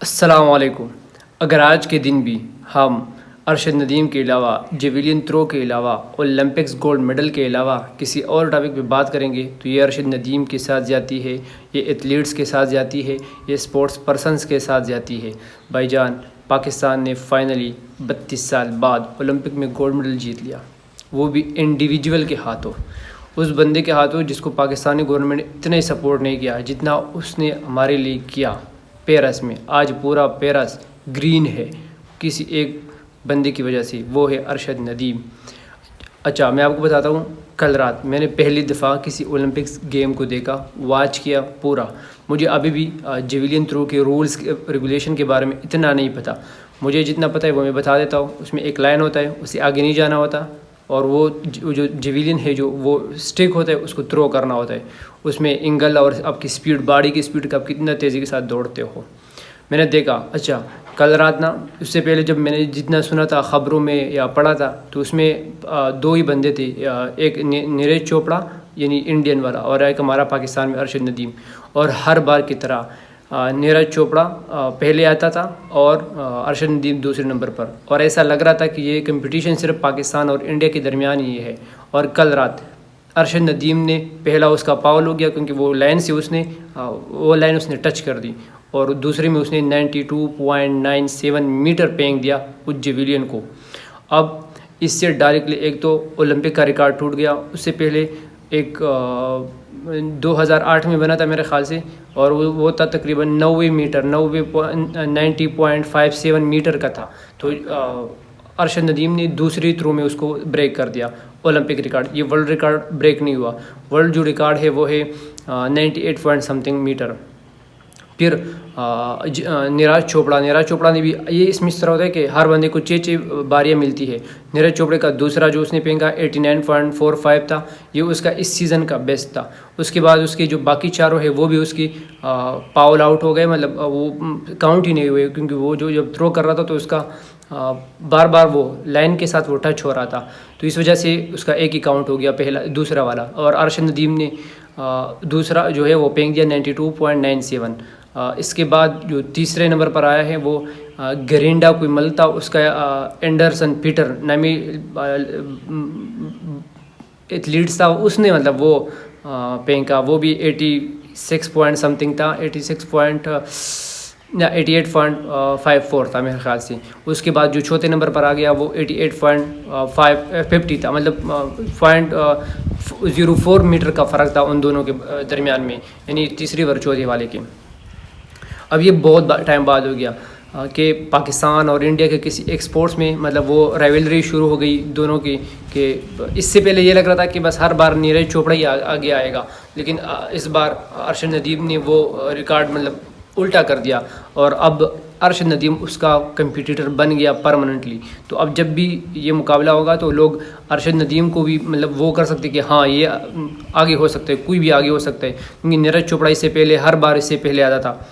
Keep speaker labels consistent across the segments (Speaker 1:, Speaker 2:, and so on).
Speaker 1: अस्सलामुअलैकुम। अगर आज के दिन भी हम अरशद नदीम के अलावा, जेवलिन थ्रो के अलावा, ओलंपिक्स गोल्ड मेडल के अलावा किसी और टॉपिक पे बात करेंगे तो ये अरशद नदीम के साथ जाती है, ये एथलीट्स के साथ जाती है, ये स्पोर्ट्स पर्सनस के साथ जाती है। भाईजान, पाकिस्तान ने फाइनली 32 साल बाद ओलंपिक में गोल्ड मेडल जीत लिया, वो भी इंडिविजुअल के हाथों। उस बंदे के हाथों जिसको पाकिस्तानी गवर्नमेंट ने इतना ही सपोर्ट नहीं किया जितना उसने हमारे लिए किया। पेरस में आज पूरा पेरस ग्रीन है किसी एक बंदे की वजह से, वो है अरशद नदीम। अच्छा, मैं आपको बताता हूँ, कल रात मैंने पहली दफ़ा किसी ओलंपिक्स गेम को देखा, वॉच किया पूरा। मुझे अभी भी जेवलिन थ्रो के रूल्स रेगुलेशन के बारे में इतना नहीं पता। मुझे जितना पता है वो मैं बता देता हूँ। उसमें एक लाइन होता है, उससे आगे नहीं जाना होता, और वो जो जेवलिन है, जो वो स्टिक होता है, उसको थ्रो करना होता है। उसमें एंगल और आपकी स्पीड, बॉडी की स्पीड का आप कितना तेज़ी के साथ दौड़ते हो। मैंने देखा। अच्छा, कल रात ना, उससे पहले जब मैंने जितना सुना था ख़बरों में या पढ़ा था, तो उसमें दो ही बंदे थे। एक नीरज चोपड़ा यानी इंडियन वाला, और एक हमारा पाकिस्तान में अरशद नदीम। और हर बार की तरह नीरज चोपड़ा पहले आता था और अरशद नदीम दूसरे नंबर पर। और ऐसा लग रहा था कि ये कंपटीशन सिर्फ पाकिस्तान और इंडिया के दरमियान ही है। और कल रात अरशद नदीम ने पहला उसका फाउल हो गया, क्योंकि वो लाइन से वो लाइन उसने टच कर दी, और दूसरे में उसने 92.97 मीटर फेंक दिया उस जेवलियन को। अब इससे डायरेक्टली एक तो ओलंपिक का रिकॉर्ड टूट गया। उससे पहले एक 2008 में बना था मेरे ख्याल से, और वो था तकरीबन 90 मीटर 90.57 मीटर का था। तो अरशद नदीम ने दूसरी थ्रो में उसको ब्रेक कर दिया ओलंपिक रिकॉर्ड। ये वर्ल्ड रिकॉर्ड ब्रेक नहीं हुआ। वर्ल्ड जो रिकॉर्ड है वो है 98 पॉइंट समथिंग मीटर। फिर नीरज चोपड़ा ने भी, ये इसमें इस तरह होता है कि हर बंदे को 6 बारियाँ मिलती है। नीरज चोपड़े का दूसरा जो उसने फेंका 89.45 था, ये उसका इस सीज़न का बेस्ट था। उसके बाद उसके जो बाकी चारों है वो भी उसकी पाउल आउट हो गए, मतलब वो काउंट ही नहीं हुए, क्योंकि वो जो जब थ्रो कर रहा था तो उसका बार बार वो लाइन के साथ वो टच हो रहा था। तो इस वजह से उसका एक ही काउंट हो गया, दूसरा वाला। और अरशद नदीम ने दूसरा जो है वो फेंक दिया 92.97। इसके बाद जो तीसरे नंबर पर आया है वो गरिंडा कोई मल था, उसका एंडरसन पीटर नामी एथलीट्स था, उसने मतलब वो फेंका, वो भी 86 पॉइंट समथिंग था, 88.54 था मेरे ख्याल से। उसके बाद जो चौथे नंबर पर आ गया वो 88.50 था, मतलब 0.04 मीटर का फ़र्क था उन दोनों के दरमियान में, यानी तीसरी व चौथे वाले के। अब ये बहुत टाइम बाद हो गया कि पाकिस्तान और इंडिया के किसी एक स्पोर्ट्स में मतलब वो राइवलरी शुरू हो गई दोनों की। कि इससे पहले ये लग रहा था कि बस हर बार नीरज चोपड़ा ही आगे आएगा, लेकिन इस बार अरशद नदीम ने वो रिकॉर्ड मतलब उल्टा कर दिया, और अब अरशद नदीम उसका कंपटीटर बन गया परमानेंटली। तो अब जब भी ये मुकाबला होगा तो लोग अरशद नदीम को भी मतलब वो कर सकते कि हाँ, ये आगे हो सकता है, कोई भी आगे हो सकता है, क्योंकि नीरज चोपड़ा इससे पहले हर बार इससे पहले आता था।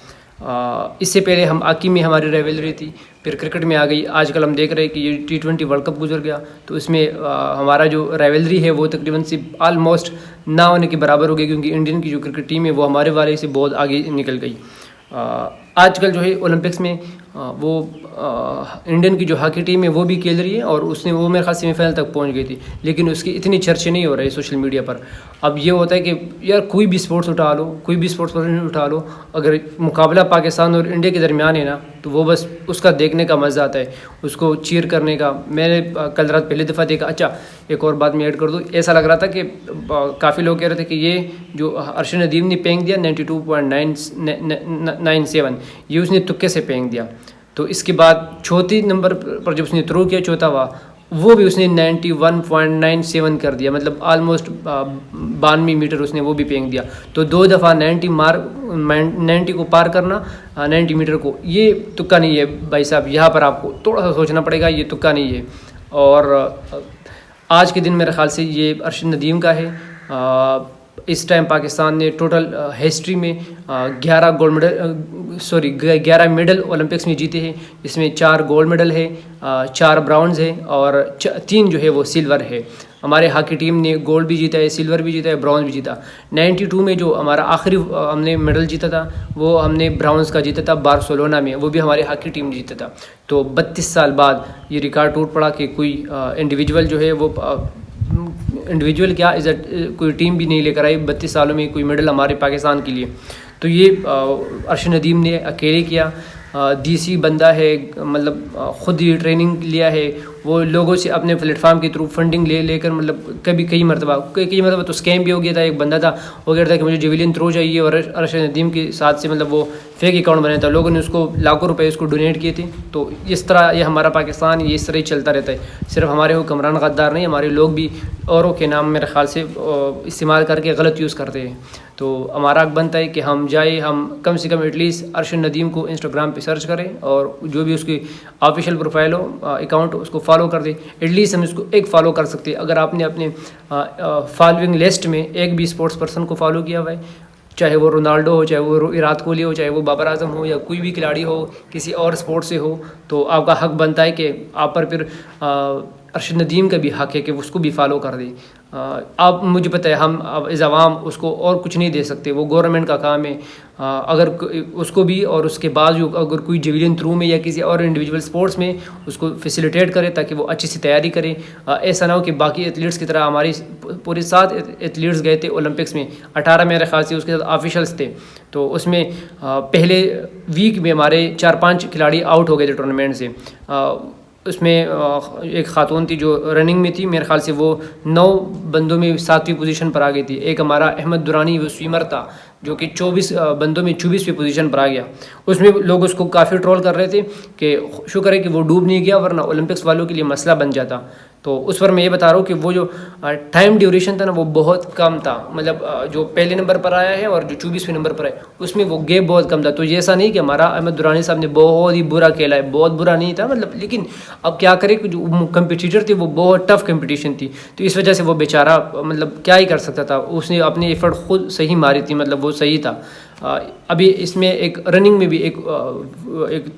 Speaker 1: इससे पहले हम हॉकी में हमारी राइवलरी थी, फिर क्रिकेट में आ गई। आजकल हम देख रहे हैं कि ये T20 वर्ल्ड कप गुजर गया, तो इसमें हमारा जो राइवलरी है वो तकरीबन से ऑलमोस्ट ना होने के बराबर हो गई, क्योंकि इंडियन की जो क्रिकेट टीम है वो हमारे वाले से बहुत आगे निकल गई। आजकल जो है ओलंपिक्स में वो इंडियन की जो हॉकी टीम है वो भी खेल रही है, और उसने वो मेरे ख्याल सेमीफाइनल तक पहुंच गई थी, लेकिन उसकी इतनी चर्चे नहीं हो रही सोशल मीडिया पर। अब ये होता है कि यार कोई भी स्पोर्ट्स उठा लो, कोई भी स्पोर्ट्स पर्सन उठा लो, अगर मुकाबला पाकिस्तान और इंडिया के दरमियान है ना, तो वो बस उसका देखने का मज़ा आता है, उसको चीयर करने का। मैंने कल रात पहली दफ़ा देखा। अच्छा, एक और बात मैं ऐड कर दूँ, ऐसा लग रहा था कि काफ़ी लोग कह रहे थे कि ये जो अरशद नदीम ने फेंक दिया 92.97, ये उसने तुक्के से फेंक दिया। तो इसके बाद चौथी नंबर पर जब उसने थ्रो किया, चौथा वो भी उसने 91.97 कर दिया, मतलब ऑलमोस्ट 92 मीटर उसने वो भी फेंक दिया। तो 2 दफ़ा 90 को पार करना, 90 मीटर को, ये तुक्का नहीं है भाई साहब। यहाँ पर आपको थोड़ा सा सोचना पड़ेगा, ये तुक्का नहीं है। और आज के दिन मेरे ख्याल से ये अरशद नदीम का है। इस टाइम पाकिस्तान ने टोटल हिस्ट्री में 11 मेडल ओलंपिक्स में जीते हैं, जिसमें 4 गोल्ड मेडल है, 4 ब्राउन्स है, और 3 जो है वो सिल्वर है। हमारे हॉकी टीम ने गोल्ड भी जीता है, सिल्वर भी जीता है, ब्रॉन्ज भी जीता। 92 में जो हमारा आखिरी हमने मेडल जीता था वो हमने ब्राउन्स का जीता था बार्सिलोना में, वो भी हमारे हॉकी टीम ने जीता था। तो 32 साल बाद ये रिकॉर्ड टूट पड़ा कि कोई इंडिविजुअल जो है वो इंडिविजुअल क्या कोई टीम भी नहीं लेकर आई 32 सालों में कोई मेडल हमारे पाकिस्तान के लिए। तो ये अरशद नदीम ने अकेले किया। देसी बंदा है, मतलब ख़ुद ही ट्रेनिंग लिया है, वो लोगों से अपने प्लेटफार्म के थ्रू फंडिंग लेकर मतलब कई मरतबा तो स्कैम भी हो गया था। एक बंदा था वो कह रहा था कि मुझे जेवलिन थ्रो चाहिए और अरशद नदीम के साथ से मतलब वो फेक अकाउंट बनाया था, लोगों ने उसको लाखों रुपए उसको डोनेट किए थे। तो इस तरह ये हमारा पाकिस्तान ये इस तरह ही चलता रहता है। सिर्फ हमारे हुक्मरान गद्दार नहीं, हमारे लोग भी औरों के नाम मेरे ख्याल से इस्तेमाल करके गलत यूज़ करते हैं। तो हमारा हक बनता है कि हम जाए, हम कम से कम एटलीस्ट अरशद नदीम को इंस्टाग्राम पे सर्च करें और जो भी उसकी ऑफिशियल प्रोफाइल हो अकाउंट उसको फॉलो कर दें। एटलीस्ट हम इसको एक फ़ॉलो कर सकते हैं। अगर आपने अपने फॉलोइंग लिस्ट में एक भी स्पोर्ट्स पर्सन को फॉलो किया हुआ है, चाहे वो रोनाल्डो हो, चाहे वो विराट कोहली हो, चाहे वो बाबर आजम हो, या कोई भी खिलाड़ी हो किसी और स्पोर्ट से हो, तो आपका हक बनता है कि आप पर फिर अरशद नदीम का भी हक है कि उसको भी फॉलो कर दें। आप मुझे पता है हम इस आवाम उसको और कुछ नहीं दे सकते, वो गवर्नमेंट का काम है। अगर उसको भी और उसके बाद अगर कोई जेवलिन थ्रू में या किसी और इंडिविजुअल स्पोर्ट्स में उसको फैसिलिटेट करे ताकि वो अच्छी सी तैयारी करे। ऐसा ना हो कि बाकी एथलीट्स की तरह हमारी पूरे 7 एथलीट्स गए थे ओलंपिक्स में, 18 मेरे ख्याल से उसके साथ ऑफिशल्स थे। तो उसमें पहले वीक में हमारे 4-5 खिलाड़ी आउट हो गए थे टूर्नामेंट से। उसमें एक खातून थी जो रनिंग में थी, मेरे ख्याल से वो 9 बंदों में 7वीं पोजीशन पर आ गई थी। एक हमारा अहमद दुरानी वो स्विमर था जो कि 24 बंदों में 24वीं पोजीशन पर आ गया। उसमें लोग उसको काफ़ी ट्रोल कर रहे थे कि शुक्र है कि वो डूब नहीं गया वरना ओलंपिक्स वालों के लिए मसला बन जाता। तो उस पर मैं ये बता रहा हूँ कि वो जो टाइम ड्यूरेशन था ना वो बहुत कम था, मतलब जो पहले नंबर पर आया है और जो 24वें नंबर पर है उसमें वो गैप बहुत कम था। तो ये ऐसा नहीं कि हमारा अहमद दुरानी साहब ने बहुत ही बुरा खेला है, बहुत बुरा नहीं था मतलब, लेकिन अब क्या करें कि जो कंपटीटर थे वो बहुत टफ कंपटीशन थी। तो इस वजह से वो बेचारा मतलब क्या ही कर सकता था, उसने अपनी एफर्ट खुद सही मारी थी, मतलब वो सही था। अभी इसमें एक रनिंग में भी एक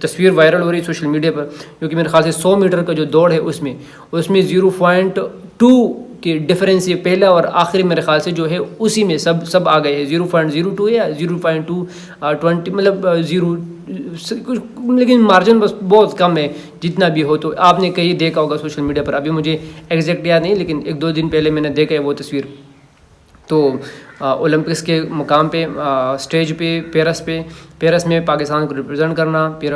Speaker 1: तस्वीर वायरल हो रही है सोशल मीडिया पर, क्योंकि मेरे ख्याल से 100 मीटर का जो दौड़ है उसमें 0.2 के डिफरेंस ये पहला और आखिरी मेरे ख्याल से जो है उसी में सब आ गए हैं। 0.02 या 0.220 मतलब 0 कुछ, लेकिन मार्जिन बस बहुत कम है जितना भी हो। तो आपने कहीं देखा होगा सोशल मीडिया पर, अभी मुझे एग्जैक्ट याद नहीं लेकिन 1-2 दिन पहले मैंने देखा है वो तस्वीर। तो ओलंपिक्स के मुकाम पे स्टेज पे पेरिस में पाकिस्तान को रिप्रेजेंट करना, फिर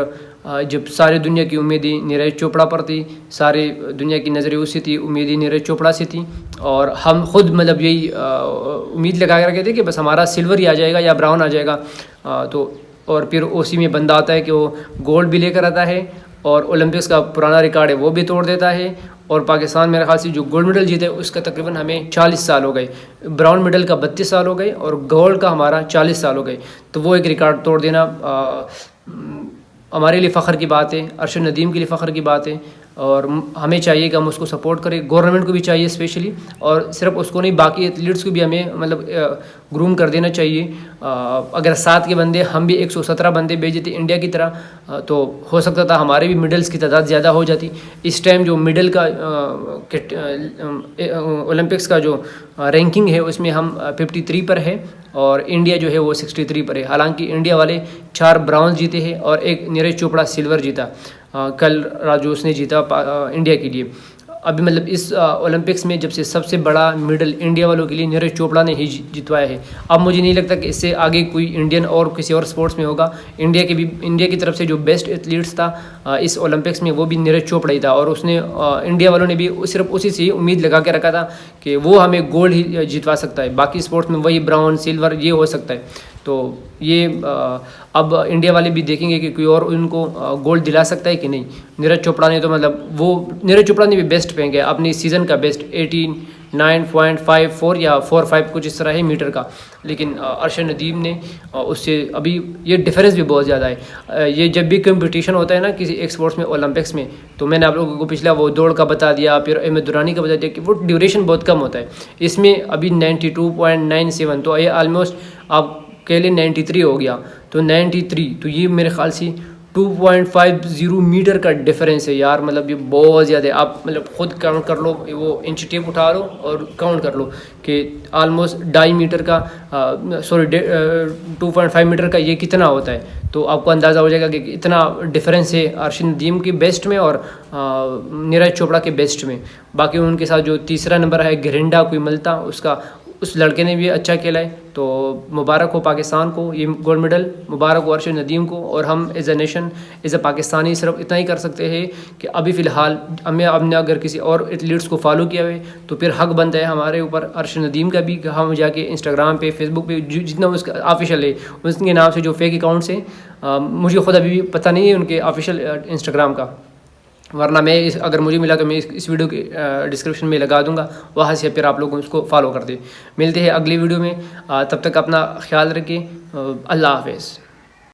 Speaker 1: जब सारी दुनिया की उम्मीदें नीरज चोपड़ा पर थी, सारी दुनिया की नज़रें उसी थी, उम्मीदें नीरज चोपड़ा से थी और हम खुद मतलब यही उम्मीद लगा कर रखे थे कि बस हमारा सिल्वर ही आ जाएगा या ब्राउन आ जाएगा। तो और फिर उसी में बंदा आता है कि वो गोल्ड भी लेकर आता है और ओलंपिक्स का पुराना रिकॉर्ड है वो भी तोड़ देता है। और पाकिस्तान मेरे ख्याल से जो गोल्ड मेडल जीते उसका तकरीबन हमें 40 साल हो गए, ब्राउन मेडल का 32 साल हो गए और गोल्ड का हमारा 40 साल हो गए। तो वो एक रिकॉर्ड तोड़ देना हमारे लिए फ़ख्र की बात है, अरशद नदीम के लिए फ़ख्र की बात है और हमें चाहिए कि हम उसको सपोर्ट करें। गवर्नमेंट को भी चाहिए स्पेशली, और सिर्फ उसको नहीं बाकी एथलीट्स को भी हमें मतलब ग्रूम कर देना चाहिए। अगर 7 के बंदे हम भी 117 बंदे भेजे थे इंडिया की तरह तो हो सकता था हमारे भी मेडल्स की तादाद ज़्यादा हो जाती। इस टाइम जो मेडल का ओलंपिक्स का जो रैंकिंग है उसमें हम 53 पर है और इंडिया जो है वो 63 पर है। हालांकि इंडिया वाले 4 ब्राउन्स जीते हैं और एक नीरज चोपड़ा सिल्वर जीता कल राजू उसने जीता इंडिया के लिए। अभी मतलब इस ओलंपिक्स में जब से सबसे बड़ा मेडल इंडिया वालों के लिए नीरज चोपड़ा ने ही जितवाया है। अब मुझे नहीं लगता कि इससे आगे कोई इंडियन और किसी और स्पोर्ट्स में होगा। इंडिया की तरफ से जो बेस्ट एथलीट्स था इस ओलंपिक्स में वो भी नीरज चोपड़ा ही था और उसने इंडिया वालों ने भी सिर्फ उसी से उम्मीद लगा के रखा था कि वो हमें गोल्ड ही जितवा सकता है, बाकी स्पोर्ट्स में वही ब्राउन सिल्वर ये हो सकता है। तो ये अब इंडिया वाले भी देखेंगे कि कोई और उनको गोल्ड दिला सकता है कि नहीं। नीरज चोपड़ा ने तो मतलब वो नीरज चोपड़ा ने भी बेस्ट फेंके अपनी सीज़न का बेस्ट 89.54 या 45 कुछ इस तरह है मीटर का, लेकिन अरशद नदीम ने उससे अभी ये डिफरेंस भी बहुत ज़्यादा है। ये जब भी कंपटीशन होता है ना किसी एक स्पोर्ट्स में ओलंपिक्स में, तो मैंने आप लोगों को पिछला वो दौड़ का बता दिया, फिर अहमद दुरानी का बता दिया कि वो ड्यूरेशन बहुत कम होता है। इसमें अभी 92.97 तो ये आलमोस्ट आप कह लें 93 हो गया। तो 93 तो ये मेरे ख्याल से 2.50 मीटर का डिफरेंस है यार, मतलब ये बहुत ज़्यादा है। आप मतलब ख़ुद काउंट कर लो, वो इंच टेप उठा लो और काउंट कर लो कि ऑलमोस्ट 2.5 मीटर का 2.5 मीटर का ये कितना होता है। तो आपको अंदाज़ा हो जाएगा कि इतना डिफरेंस है अर्शद नदीम के बेस्ट में और नीरज चोपड़ा के बेस्ट में। बाकी उनके साथ जो तीसरा नंबर है घिरिंडा कोई मलता, उस लड़के ने भी अच्छा खेला है। तो मुबारक हो पाकिस्तान को ये गोल्ड मेडल, मुबारक हो अर्शद नदीम को। और हम as a nation, as a Pakistani सिर्फ इतना ही कर सकते हैं कि अभी फ़िलहाल हमने अगर किसी और एथलीट्स को फॉलो किया हुए तो फिर हक बनता है हमारे ऊपर अर्शद नदीम का भी, हम जाके इंस्टाग्राम पे, फेसबुक पे जितना उसका ऑफिशियल है उसके नाम से जो फेक अकाउंट्स हैं, मुझे ख़ुद अभी भी पता नहीं है उनके ऑफिशियल इंस्टाग्राम का, वरना मैं अगर मुझे मिला तो मैं इस वीडियो के डिस्क्रिप्शन में लगा दूंगा, वहाँ से फिर आप लोग उसको फॉलो कर दें। मिलते हैं अगली वीडियो में, तब तक अपना ख्याल रखिए। अल्लाह हाफ़िज़।